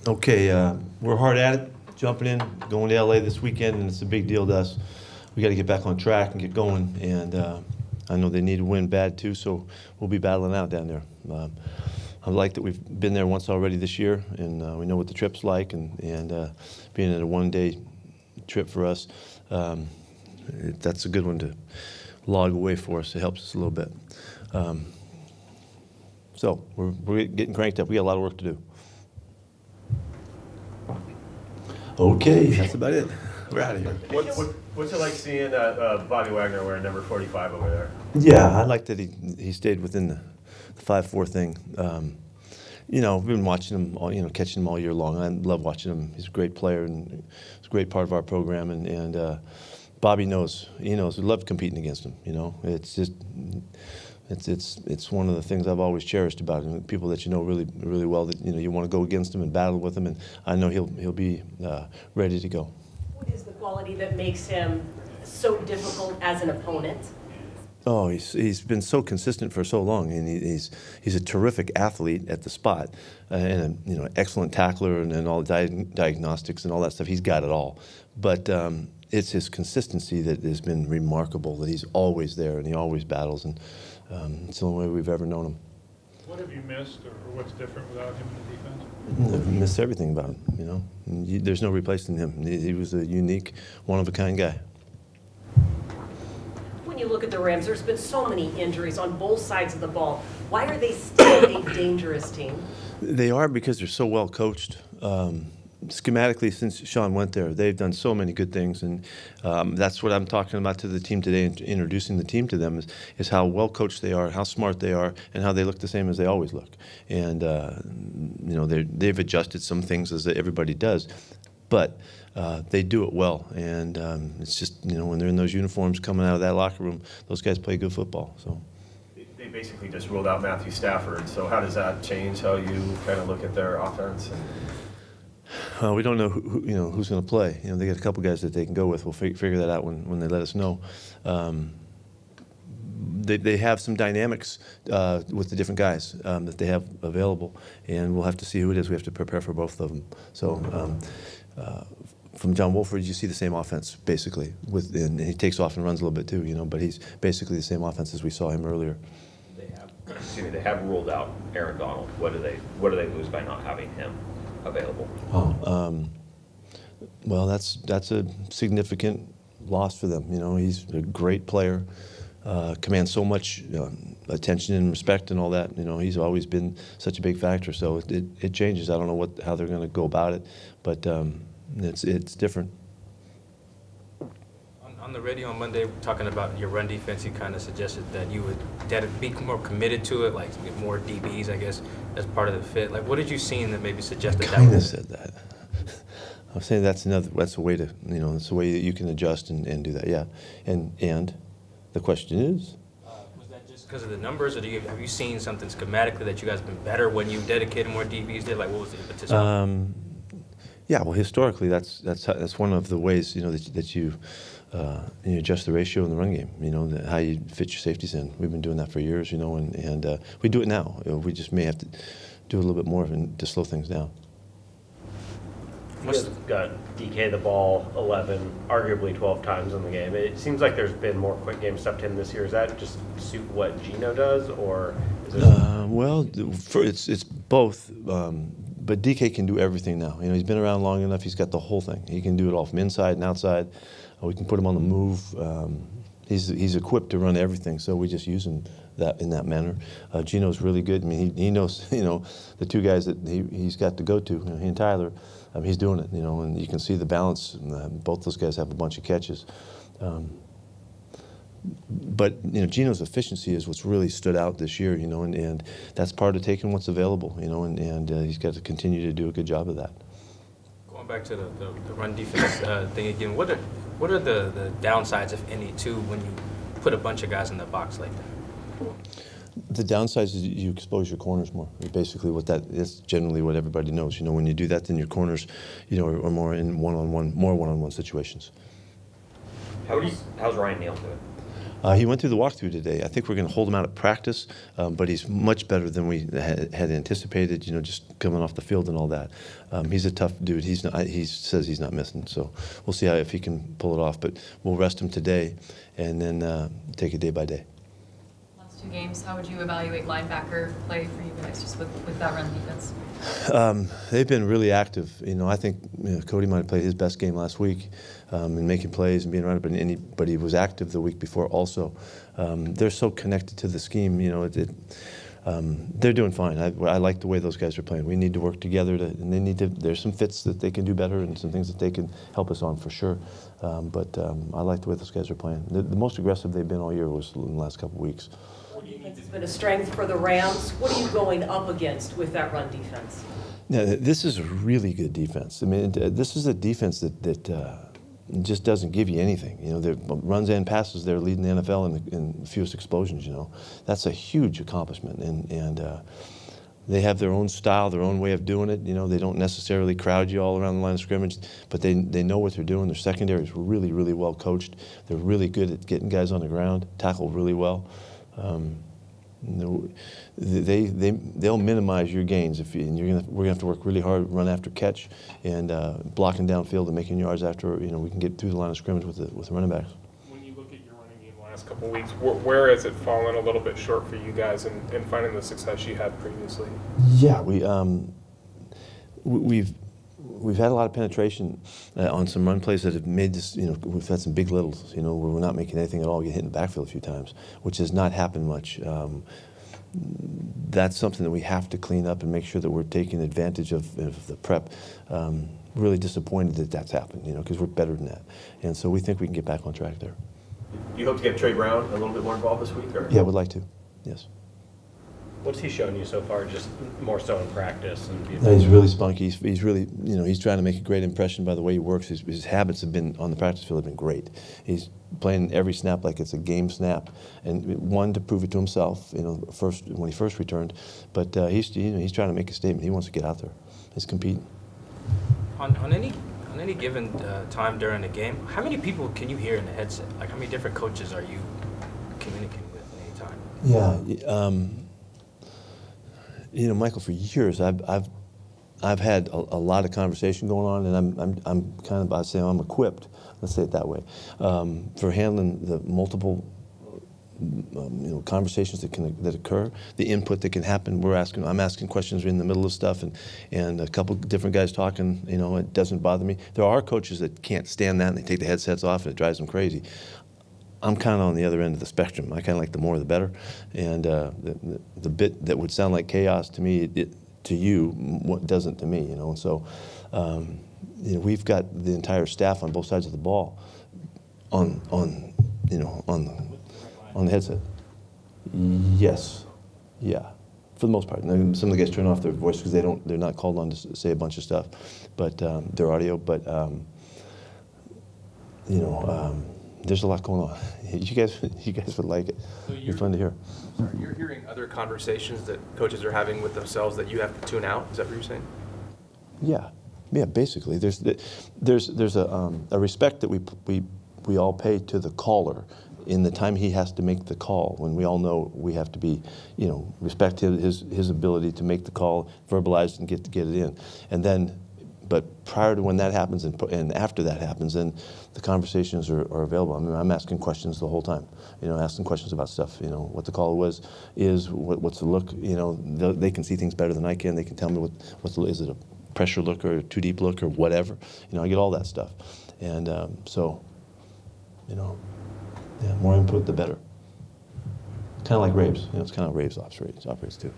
Okay, we're hard at it, jumping in, going to LA this weekend, and it's a big deal to us. We got to get back on track and get going, and I know they need to win bad too, so we'll be battling out down there. I like that we've been there once already this year, and we know what the trip's like, and being at a one-day trip for us, that's a good one to log away for us. It helps us a little bit. So we're getting cranked up. We got a lot of work to do. Okay, that's about it. We're out of here. What's it like seeing Bobby Wagner wearing number 45 over there? Yeah, I like that he stayed within the 5-4 thing. You know, we've been watching him, catching him all year long. I love watching him. He's a great player, and he's a great part of our program. And Bobby knows. He knows. We love competing against him. You know, it's just it's one of the things I've always cherished about him. People that you know really well, that you want to go against him and battle with him, and I know he'll be ready to go. What is the quality that makes him so difficult as an opponent? Oh, he's been so consistent for so long, and he's a terrific athlete at the spot, and excellent tackler, and all the diagnostics and all that stuff. He's got it all, but it's his consistency that has been remarkable. That he's always there and he always battles, and it's the only way we've ever known him. What have you missed, or what's different without him in the defense? I've missed everything about him. There's no replacing him. He was a unique, one-of-a-kind guy. When you look at the Rams, there's been so many injuries on both sides of the ball. Why are they still a dangerous team? They are because they're so well coached. Schematically, since Sean went there, they've done so many good things, and that's what I'm talking about to the team today, and introducing the team to them is how well coached they are, how smart they are, and how they look the same as they always look. And they've adjusted some things as everybody does, but they do it well. And it's just when they're in those uniforms coming out of that locker room, those guys play good football. So. They basically just ruled out Matthew Stafford. So how does that change how you kind of look at their offense? We don't know who's going to play. They got a couple guys that they can go with. We'll figure that out when they let us know. They have some dynamics with the different guys that they have available, and we'll have to see who it is. We have to prepare for both of them. So from John Wolford, you see the same offense basically, and he takes off and runs a little bit too. But he's basically the same offense as we saw him earlier. They have ruled out Aaron Donald. What do they lose by not having him available? Well, that's a significant loss for them. He's a great player, commands so much attention and respect and all that. He's always been such a big factor. So it changes. I don't know how they're going to go about it, but it's different. On the radio on Monday, talking about your run defense, you kind of suggested that you would be more committed to it, like get more DBs, I guess, as part of the fit. Like, what did you see that maybe suggested that? I kind of said that. I'm saying that's a way to, it's a way that you can adjust and do that, yeah. And the question is? Was that just because of the numbers, or have you seen something schematically that you guys have been better when you dedicated more DBs there? Like, what was the impetus? Yeah, well, historically, that's one of the ways that you adjust the ratio in the run game. How you fit your safeties in. We've been doing that for years, and we do it now. We just may have to do a little bit more to slow things down. You guys got DK the ball 11, arguably 12 times in the game. It seems like there's been more quick game stuff to him this year. Is that just suit what Geno does, or is it? Well, it's both. But DK can do everything now. He's been around long enough. He's got the whole thing. He can do it all from inside and outside. We can put him on the move. He's equipped to run everything, so we just use him in that manner. Geno's really good. I mean, he knows, the two guys that he's got to go to, he and Tyler, he's doing it, and you can see the balance. Both those guys have a bunch of catches. But Geno's efficiency is what's really stood out this year, and that's part of taking what's available, and he's got to continue to do a good job of that. Going back to the run defense thing again, what are the downsides, if any, too, when you put a bunch of guys in the box like that? The downside is you expose your corners more. Basically, that's generally what everybody knows. When you do that, then your corners, are more in one-on-one situations. How's Ryan Neal doing? He went through the walkthrough today. I think we're going to hold him out at practice, but he's much better than we had anticipated. You know, just coming off the field and all that. He's a tough dude. He says he's not missing, so we'll see if he can pull it off. But we'll rest him today, and then take it day by day. Last 2 games, how would you evaluate linebacker play for you guys, just with that run defense? They've been really active. You know, I think Cody might have played his best game last week in making plays and being around it, but he was active the week before also. They're so connected to the scheme. You know, they're doing fine. I like the way those guys are playing. We need to work together, and they need to. There's some fits that they can do better and some things that they can help us on for sure. But I like the way those guys are playing. The most aggressive they've been all year was in the last couple of weeks. Defense has been a strength for the Rams. What are you going up against with that run defense? Now, this is a really good defense. I mean, this is a defense that just doesn't give you anything. You know, runs and passes, they're leading the NFL in fewest explosions. You know, that's a huge accomplishment, and they have their own style, their own way of doing it. You know, they don't necessarily crowd you all around the line of scrimmage, but they know what they're doing. Their secondary is really, really well coached. They're really good at getting guys on the ground, tackle really well. They'll minimize your gains and we're gonna have to work really hard, run after catch, and blocking downfield and making yards after we can get through the line of scrimmage with the running backs. When you look at your running game the last couple of weeks, where has it fallen a little bit short for you guys in finding the success you had previously? Yeah, we've had a lot of penetration on some run plays that have made this. You know, we've had some big littles. You know, where we're not making anything at all, get hit in the backfield a few times, which has not happened much. That's something that we have to clean up and make sure that we're taking advantage of the prep. Really disappointed that that's happened, you know, because we're better than that. And so we think we can get back on track there. Do you hope to get Trey Brown a little bit more involved this week? Or? Yeah, we'd like to, yes. What's he shown you so far, just more so in practice? No, he's really spunky. He's really, you know, he's trying to make a great impression by the way he works. His habits have been on the practice field have been great. He's playing every snap like it's a game snap, and one to prove it to himself, you know, when he first returned. But he's trying to make a statement. He wants to get out there. He's competing. On any given time during the game, how many people can you hear in the headset? Like, how many different coaches are you communicating with at any time? Yeah. You know, Michael, for years I've had a lot of conversation going on, and I'm kind of, I'd say I'm equipped, let's say it that way, for handling the multiple conversations that occur, the input that can happen. I'm asking questions in the middle of stuff, and a couple different guys talking. You know, it doesn't bother me. There are coaches that can't stand that, and they take the headsets off, and it drives them crazy. I'm kind of on the other end of the spectrum. I kind of like the more the better, and the bit that would sound like chaos to me, to you, what doesn't to me. You know, and so you know, we've got the entire staff on both sides of the ball on the headset. Yes, yeah, for the most part. And some of the guys turn off their voice because they're not called on to say a bunch of stuff, but their audio. But there's a lot going on. You guys would like it. So it's fun to hear. Sorry, you're hearing other conversations that coaches are having with themselves that you have to tune out. Is that what you're saying? Yeah. Basically, there's a respect that we all pay to the caller in the time he has to make the call. When we all know we have to be, respect his ability to make the call, verbalize and get it in, and then. But prior to when that happens and after that happens, then the conversations are available. I mean, I'm asking questions the whole time, asking questions about stuff, what the call what's the look, they can see things better than I can. They can tell me is it a pressure look or a too deep look or whatever. I get all that stuff. And more input, the better. Kind of like Raves, it's kind of Raves operates too.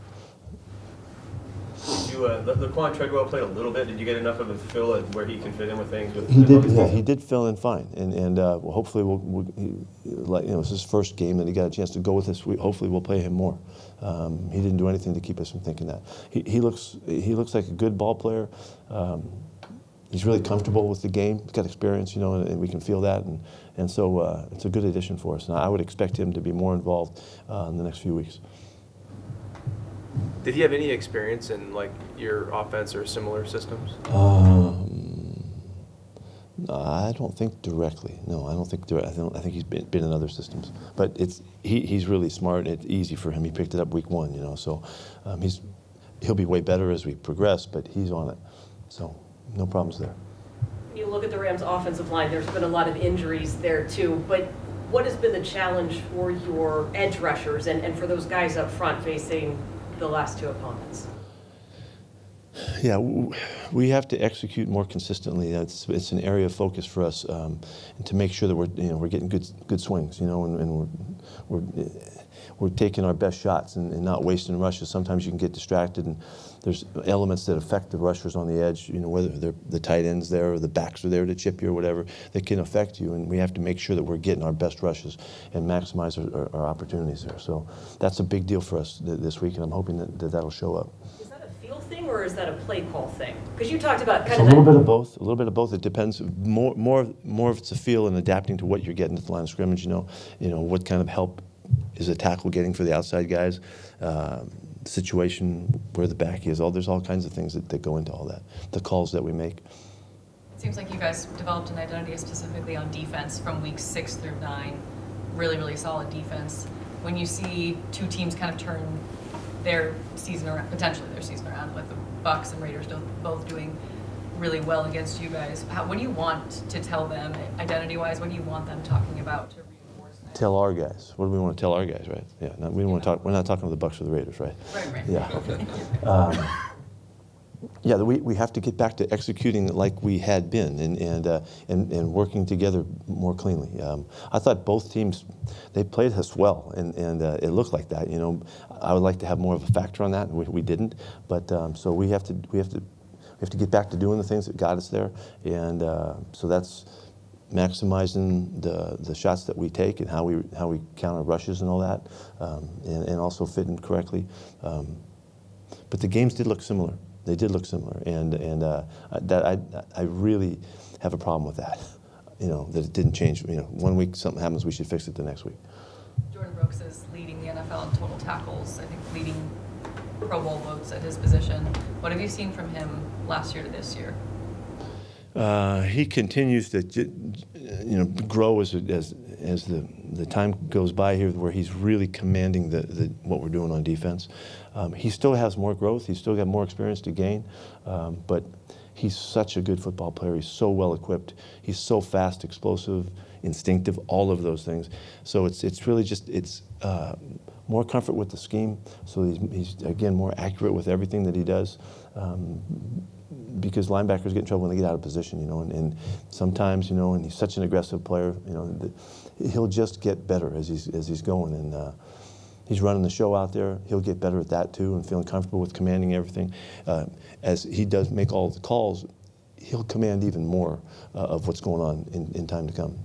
Laquan Treadwell played a little bit. Did you get enough of a feel at where he can fit in with things? He did. Yeah, he did fill in fine, and hopefully it's his first game that he got a chance to go with us. Hopefully we'll play him more. He didn't do anything to keep us from thinking that. He looks like a good ball player. He's really comfortable with the game. He's got experience, and we can feel that, and so it's a good addition for us. And I would expect him to be more involved in the next few weeks. Did he have any experience in your offense or similar systems? I don't think directly. No, I don't think. I think he's been in other systems, but he's really smart. It's easy for him. He picked it up week 1, so he'll be way better as we progress. But he's on it, so no problems there. When you look at the Rams' offensive line, there's been a lot of injuries there too. But what has been the challenge for your edge rushers and for those guys up front facing the last 2 opponents? Yeah, we have to execute more consistently. It's an area of focus for us, and to make sure that we're getting good swings, and we're taking our best shots and not wasting rushes. Sometimes you can get distracted, and there's elements that affect the rushers on the edge. Whether they're the tight ends there or the backs are there to chip you or whatever, that can affect you. And we have to make sure that we're getting our best rushes and maximize our opportunities there. So that's a big deal for us this week, and I'm hoping that'll show up. Thing, or is that a play call thing? Because you talked about kind of a little bit of both. A little bit of both. It depends. More of it's a feel and adapting to what you're getting at the line of scrimmage. What kind of help is a tackle getting for the outside guys? Situation where the back is. There's all kinds of things that go into all that. The calls that we make. It seems like you guys developed an identity specifically on defense from weeks 6 through 9. Really, really solid defense. When you see 2 teams kind of turn their season around, potentially their season around, with the Bucs and Raiders both doing really well against you guys, what do you want to tell them identity-wise? What do you want them talking about to reinforce that? Tell our guys. What do we want to tell our guys, right? Yeah. We don't want to talk. We're not talking to the Bucs or the Raiders, right? Right. Yeah. Okay. Yeah, we have to get back to executing like we had been and working together more cleanly. I thought both teams, they played us well, and it looked like that. I would like to have more of a factor on that, and we didn't. But so we have to get back to doing the things that got us there, and so that's maximizing the shots that we take and how we counter rushes and all that, and also fitting correctly. But the games did look similar. They did look similar, and that I really have a problem with that. That it didn't change. 1 week something happens, we should fix it the next week. Jordan Brooks is leading the NFL in total tackles. I think leading Pro Bowl votes at his position. What have you seen from him last year to this year? He continues to grow as the time goes by here, where he's really commanding what we're doing on defense. He still has more growth. He's still got more experience to gain, but he's such a good football player. He's so well equipped. He's so fast, explosive, instinctive, all of those things. So it's really just more comfort with the scheme. So he's again more accurate with everything that he does. Because linebackers get in trouble when they get out of position, and sometimes, and he's such an aggressive player, he'll just get better as he's going, and he's running the show out there. He'll get better at that too, and feeling comfortable with commanding everything. As he does make all the calls, he'll command even more of what's going on in time to come.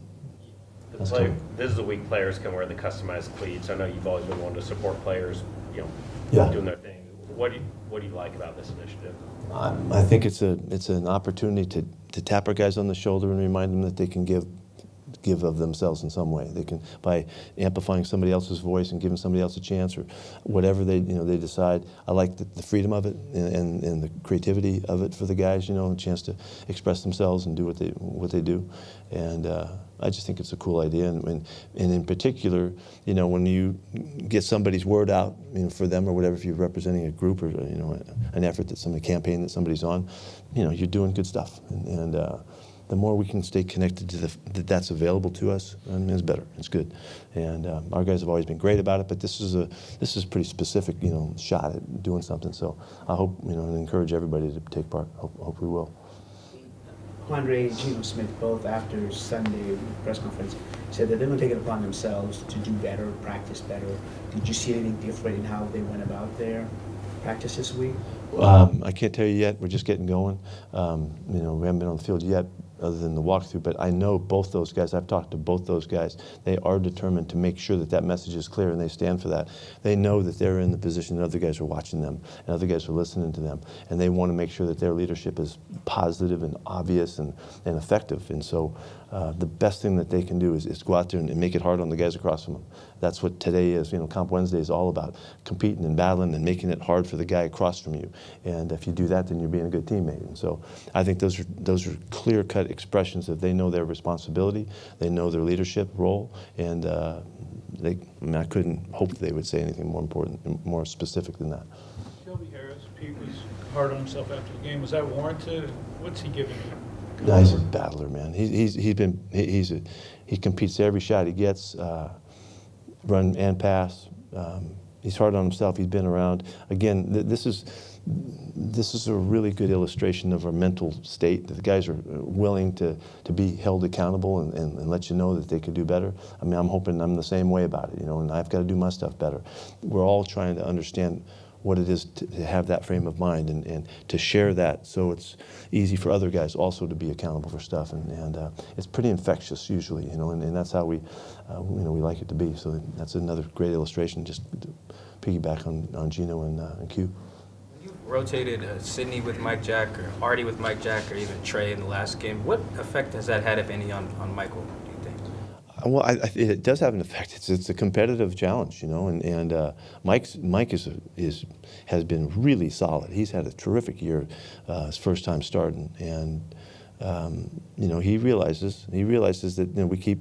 This is the week players can wear the customized cleats. I know you've always been one to support players, doing their thing. What do you like about this initiative? I think it's an opportunity to tap our guys on the shoulder and remind them that they can give of themselves in some way. They can, by amplifying somebody else's voice and giving somebody else a chance, or whatever they decide. I like the freedom of it and the creativity of it for the guys. A chance to express themselves and do what they do, and I just think it's a cool idea. And in particular, when you get somebody's word out, for them or whatever, if you're representing a group or an effort a campaign that somebody's on, you're doing good stuff, and the more we can stay connected to that's available to us, it's better. It's good, and our guys have always been great about it. But this is a pretty specific, shot at doing something. So I hope, and encourage everybody to take part. Hope we will. Andre and Geno Smith, both after Sunday press conference, said that they're going to take it upon themselves to do better, practice better. Did you see anything different in how they went about their practice this week? I can't tell you yet. We're just getting going. We haven't been on the field yet, other than the walkthrough. But I know both those guys. I've talked to both those guys. They are determined to make sure that message is clear, and they stand for that. They know that they're in the position that other guys are watching them, and other guys are listening to them, and they want to make sure that their leadership is positive and obvious and effective. And so the best thing that they can do is go out there and make it hard on the guys across from them. That's what today is. Comp Wednesday is all about competing and battling and making it hard for the guy across from you. And if you do that, then you're being a good teammate. And so I think those are clear-cut expressions that they know their responsibility, they know their leadership role, and I couldn't hope that they would say anything more important, more specific than that. Shelby Harris, Pete was hard on himself after the game. Was that warranted? What's he giving you? No, he's a battler, man. He competes every shot he gets, run and pass. He's hard on himself. He's been around. Again, this is a really good illustration of our mental state, that the guys are willing to be held accountable and let you know that they could do better. I mean, I'm hoping I'm the same way about it, and I've got to do my stuff better. We're all trying to understand what it is to have that frame of mind and to share that, so it's easy for other guys also to be accountable for stuff, and it's pretty infectious usually, and that's how we like it to be. So that's another great illustration, just to piggyback on Gino and Q. You rotated Sidney with Mike Jack, or Artie with Mike Jack, or even Trey in the last game. What effect has that had, if any, on Michael, do you think? Well, it does have an effect. It's a competitive challenge, and Mike has been really solid. He's had a terrific year, his first time starting, and he realizes that we keep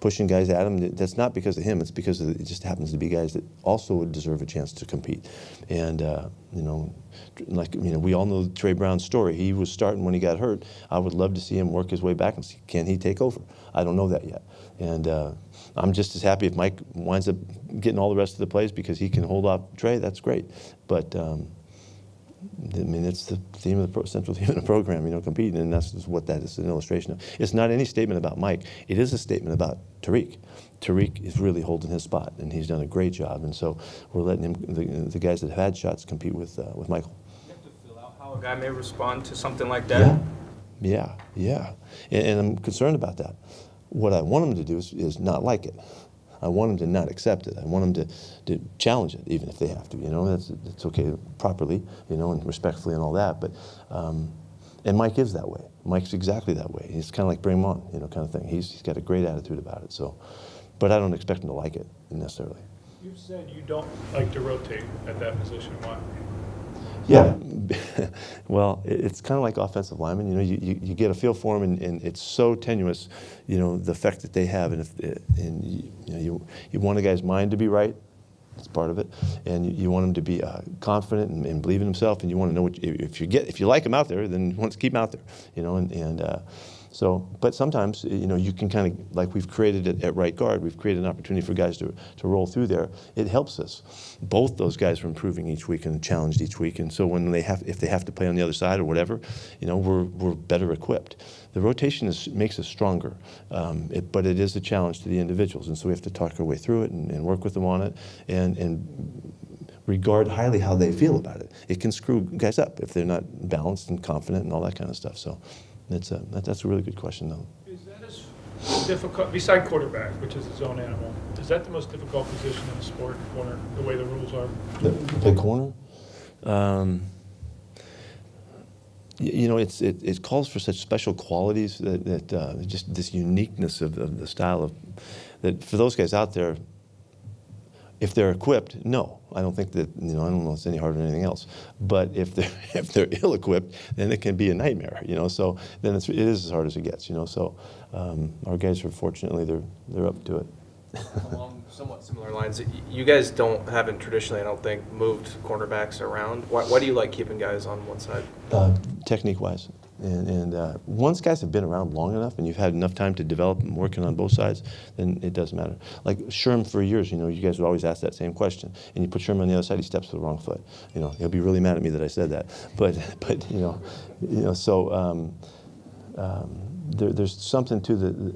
pushing guys at him. That's not because of him. It's because it just happens to be guys that also would deserve a chance to compete. And we all know Trey Brown's story. He was starting when he got hurt. I would love to see him work his way back and see, can he take over? I don't know that yet. And I'm just as happy if Mike winds up getting all the rest of the plays because he can hold off Trey. That's great. But it's the theme of the central theme of the program, competing, and that's what that is an illustration of. It's not any statement about Mike. It is a statement about Tariq. Tariq is really holding his spot, and he's done a great job. And so we're letting him, the guys that have had shots, compete with Michael. You have to feel out how a guy may respond to something like that. Yeah. And I'm concerned about that. What I want him to do is not like it. I want them to not accept it. I want them to challenge it, even if they have to. It's okay properly, and respectfully and all that. But and Mike is that way. Mike's exactly that way. He's kind of like bring him on, kind of thing. He's got a great attitude about it. So, but I don't expect him to like it necessarily. You said you don't like to rotate at that position. Why? Yeah, well, it's kind of like offensive linemen. You get a feel for them, and it's so tenuous, the effect that they have. And you want a guy's mind to be right. That's part of it, and you want him to be confident and believe in himself. And you want to know if you like him out there, then you want to keep him out there. So, but sometimes, you can kind of, like we've created it at right guard, we've created an opportunity for guys to roll through there. It helps us. Both those guys are improving each week and challenged each week. And so when if they have to play on the other side or whatever, we're better equipped. The rotation makes us stronger, but it is a challenge to the individuals. And so we have to talk our way through it and work with them on it and regard highly how they feel about it. It can screw guys up if they're not balanced and confident and all that kind of stuff. So. That's a really good question, though. Is that as difficult, beside quarterback, which is its own animal, is that the most difficult position in the sport, corner, the way the rules are? The corner? It calls for such special qualities that just this uniqueness of the style that for those guys out there, if they're equipped, no, I don't think that I don't know it's any harder than anything else. But if they're ill-equipped, then it can be a nightmare. So then it is as hard as it gets. So our guys are fortunately they're up to it. Along somewhat similar lines, you guys haven't traditionally, I don't think, moved cornerbacks around. Why do you like keeping guys on one side? Technique-wise. And once guys have been around long enough and you've had enough time to develop and working on both sides, then it doesn't matter. Like Sherm for years, you guys would always ask that same question. And you put Sherm on the other side, he steps to the wrong foot. He'll be really mad at me that I said that. But so there's something to the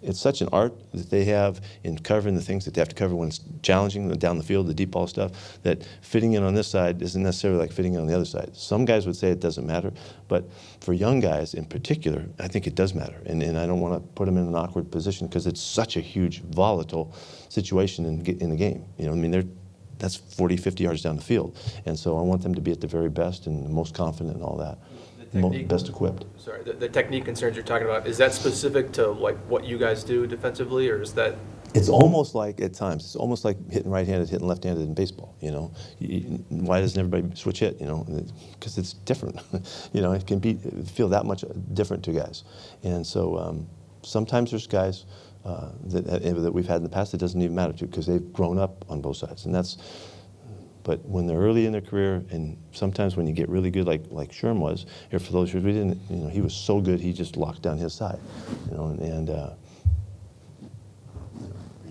it's such an art that they have in covering the things that they have to cover when it's challenging down the field, the deep ball stuff, that fitting in on this side isn't necessarily like fitting in on the other side. Some guys would say it doesn't matter, but for young guys in particular, I think it does matter. And I don't want to put them in an awkward position because it's such a huge, volatile situation in the game. That's 40, 50 yards down the field. And so I want them to be at the very best and the most confident and all that. Best equipped. Sorry, the technique concerns you're talking about, is that specific to like what you guys do defensively, or is that it's almost like, at times, it's almost like hitting right-handed, hitting left-handed in baseball, you know? Why doesn't everybody switch hit, you know? Because it's different. You know, it can feel that much different to guys. And so sometimes there's guys that we've had in the past that doesn't even matter to, because they've grown up on both sides. And but when they're early in their career, and sometimes when you get really good, like Sherm was, here for those years we didn't, you know, he was so good, he just locked down his side, you know, Are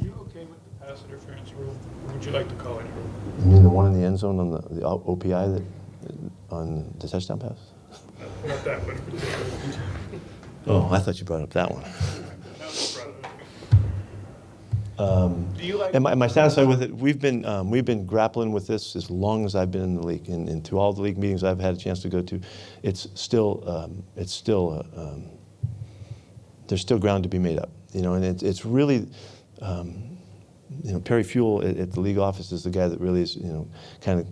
you okay with the pass interference rule? Or would you like to call it a rule? You mean the one in the end zone on the OPI on the touchdown pass? Not that one. Oh, I thought you brought up that one. Do you like? Am I satisfied with it? We've been grappling with this as long as I've been in the league, and through all the league meetings I've had a chance to go to, there's still ground to be made up, you know, and it's really, you know, Perry Fuel at the league office is the guy that really is, you know, kind of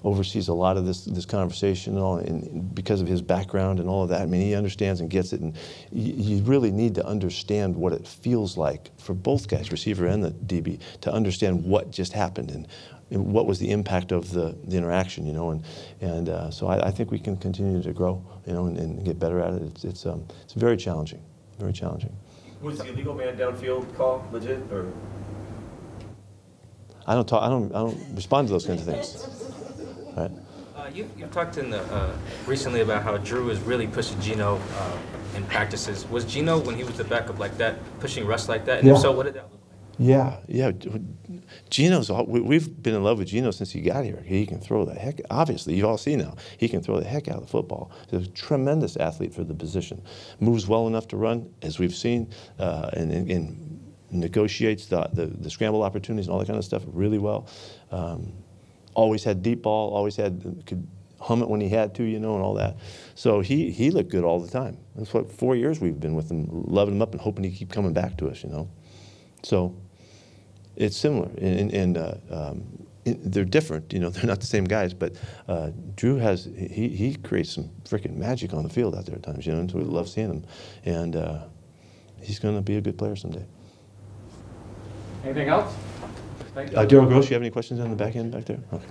oversees a lot of this conversation and all, and because of his background and all of that. I mean, he understands and gets it, and you really need to understand what it feels like for both guys, receiver and the DB, to understand what just happened and what was the impact of the interaction, you know, and so I think we can continue to grow, you know, and get better at it. It's very challenging, very challenging. Was the illegal man downfield call legit, or? I don't respond to those kinds of things. Right. You've talked recently about how Drew is really pushing Geno in practices. Was Geno, when he was the backup like that, pushing Russ like that? And Yeah. if so, what did that look like? Yeah. We've been in love with Geno since he got here. He can throw the heck, obviously, you've all seen now, he can throw the heck out of the football. He's a tremendous athlete for the position. Moves well enough to run, as we've seen, and negotiates the scramble opportunities and all that kind of stuff really well. Always had deep ball, could hum it when he had to, you know, and all that. So he looked good all the time. That's what 4 years we've been with him, loving him up and hoping he'd keep coming back to us, you know. So it's similar, and they're different, you know. They're not the same guys, but Drew he creates some freaking magic on the field out there at times, you know. And so we love seeing him, and he's going to be a good player someday. Anything else? Daryl Gross, you have any questions on the back end back there? Okay.